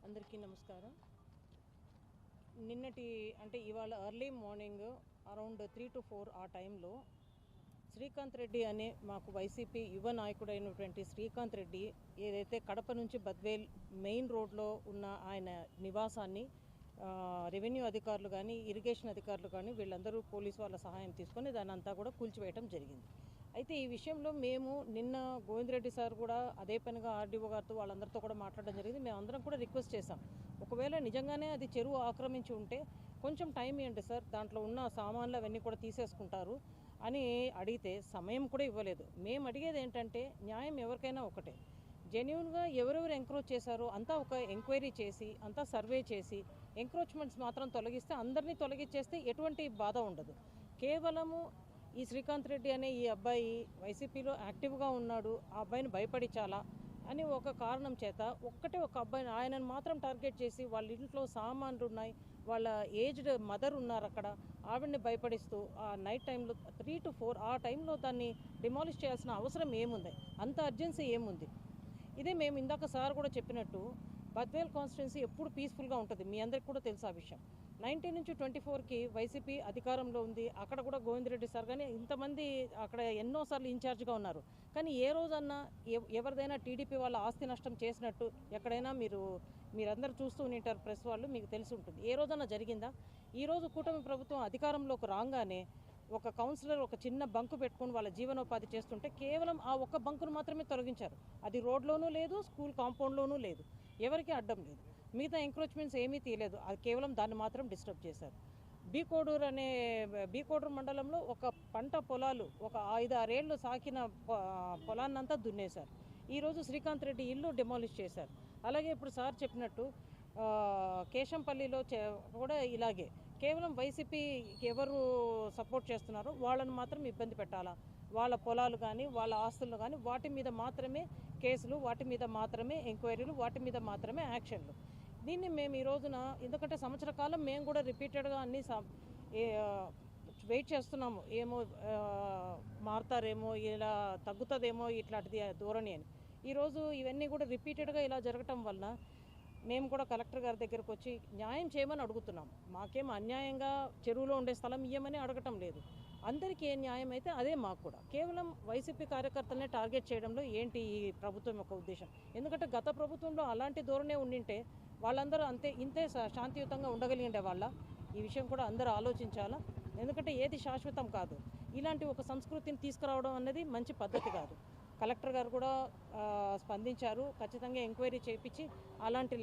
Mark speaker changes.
Speaker 1: అందరికీ నమస్కారం. నిన్నటి అంటే ఇవాళ ఎర్లీ మార్నింగ్ అరౌండ్ 3 to 4 ఆ టైంలో శ్రీకాంత్ రెడ్డి అనే మాకు వైసీపీ యువ నాయకుడైనటువంటి శ్రీకాంత్ రెడ్డి ఏదైతే కడప నుంచి బద్వేల్ మెయిన్ రోడ్లో ఉన్న ఆయన నివాసాన్ని రెవెన్యూ అధికారులు కానీ ఇరిగేషన్ అధికారులు కానీ వీళ్ళందరూ పోలీసు వాళ్ళ సహాయం తీసుకొని దాన్ని అంతా కూడా కూల్చివేయడం జరిగింది. అయితే ఈ విషయంలో మేము నిన్న గోవిందరెడ్డి సార్ కూడా అదే పనిగా ఆర్డీఓ గారితో వాళ్ళందరితో కూడా మాట్లాడడం జరిగింది. మేము అందరం కూడా రిక్వెస్ట్ చేసాం, ఒకవేళ నిజంగానే అది చెరువు ఆక్రమించి ఉంటే కొంచెం టైం ఇవ్వండి సార్, దాంట్లో ఉన్న సామాన్లు అవన్నీ కూడా తీసేసుకుంటారు అని అడిగితే సమయం కూడా ఇవ్వలేదు. మేము అడిగేది ఏంటంటే న్యాయం ఎవరికైనా ఒకటే, జెన్యున్గా ఎవరెవరు ఎంక్రోచ్ చేశారో అంతా ఒక ఎంక్వైరీ చేసి అంతా సర్వే చేసి ఎంక్రోచ్మెంట్స్ మాత్రం తొలగిస్తే అందరినీ తొలగించేస్తే ఎటువంటి బాధ ఉండదు. కేవలము ఈ శ్రీకాంత్ రెడ్డి అనే ఈ అబ్బాయి వైసీపీలో యాక్టివ్గా ఉన్నాడు, ఆ అబ్బాయిని భయపడించాలా అని ఒక కారణం చేత ఒక అబ్బాయిని ఆయనను మాత్రం టార్గెట్ చేసి వాళ్ళ ఇంట్లో సామాన్లు ఉన్నాయి, వాళ్ళ ఏజ్డ్ మదర్ ఉన్నారు అక్కడ, ఆవిడని భయపడిస్తూ ఆ నైట్ టైంలో 3 to 4 ఆ టైంలో దాన్ని డిమాలిష్ చేయాల్సిన అవసరం ఏముంది, అంత అర్జెన్సీ ఏముంది? ఇదే మేము ఇందాక సార్ కూడా చెప్పినట్టు బద్వేల్ కాన్స్టిట్యున్సీ ఎప్పుడు పీస్ఫుల్గా ఉంటుంది, మీ అందరికి కూడా తెలుసు ఆ విషయం. 19 నుంచి 24కి వైసీపీ అధికారంలో ఉంది, అక్కడ కూడా గోవిందరెడ్డి సార్ కానీ ఇంతమంది అక్కడ ఎన్నోసార్లు ఇన్ఛార్జ్గా ఉన్నారు. కానీ ఏ రోజన్నా ఎవరిదైనా టీడీపీ వాళ్ళ ఆస్తి నష్టం చేసినట్టు ఎక్కడైనా మీరందరూ చూస్తూ ఉంటారు, ప్రెస్ వాళ్ళు, మీకు తెలిసి ఉంటుంది. ఏ రోజన్నా జరిగిందా? ఈరోజు కూటమి ప్రభుత్వం అధికారంలోకి రాగానే ఒక కౌన్సిలర్ ఒక చిన్న బంకు పెట్టుకుని వాళ్ళ జీవనోపాధి చేస్తుంటే కేవలం ఆ ఒక్క బంకును మాత్రమే తొలగించారు. అది రోడ్లోనూ లేదు, స్కూల్ కాంపౌండ్లోనూ లేదు, ఎవరికి అడ్డం లేదు, మిగతా ఎంక్రోచ్మెంట్స్ ఏమీ తీయలేదు, అది కేవలం దాన్ని మాత్రం డిస్టర్బ్ చేశారు. బీకోడూరు మండలంలో ఒక పంట పొలాలు ఒక 5-6 ఏళ్ళు సాకిన పొలాన్నంతా దున్నేశారు. ఈరోజు శ్రీకాంత్ రెడ్డి ఇల్లు డెమాలిష్ చేశారు. అలాగే ఇప్పుడు సార్ చెప్పినట్టు కేశంపల్లిలో కూడా ఇలాగే కేవలం వైసీపీకి ఎవరు సపోర్ట్ చేస్తున్నారో వాళ్ళని మాత్రం ఇబ్బంది పెట్టాలా, వాళ్ళ పొలాలు కానీ వాళ్ళ ఆస్తులు కానీ వాటి మీద మాత్రమే కేసులు, వాటి మీద మాత్రమే ఎంక్వైరీలు, వాటి మీద మాత్రమే యాక్షన్లు. దీన్ని మేము ఈ రోజున ఎందుకంటే సంవత్సర కాలం మేము కూడా రిపీటెడ్గా అన్ని వెయిట్ చేస్తున్నాము, ఏమో మారుతారేమో, ఇలా తగ్గుతుందేమో ఇట్లాంటిది ధోరణి అని. ఈరోజు ఇవన్నీ కూడా రిపీటెడ్గా ఇలా జరగటం వలన మేము కూడా కలెక్టర్ గారి దగ్గరకు వచ్చి న్యాయం చేయమని అడుగుతున్నాం. మాకేం అన్యాయంగా చెరువులో ఉండే స్థలం ఇవ్వమని అడగటం లేదు, అందరికీ ఏ న్యాయం అయితే అదే మాకు కూడా. కేవలం వైసీపీ కార్యకర్తలనే టార్గెట్ చేయడంలో ఏంటి ఈ ప్రభుత్వం యొక్క ఉద్దేశం? ఎందుకంటే గత ప్రభుత్వంలో అలాంటి ధోరణే ఉండింటే వాళ్ళందరూ ఇంతే శాంతియుతంగా ఉండగలిగే వాళ్ళ. ఈ విషయం కూడా అందరూ ఆలోచించాలా, ఎందుకంటే ఏది శాశ్వతం కాదు. ఇలాంటి ఒక సంస్కృతిని తీసుకురావడం అనేది మంచి పద్ధతి కాదు. కలెక్టర్ గారు కూడా స్పందించారు, ఖచ్చితంగా ఎంక్వైరీ చేయించి అలాంటి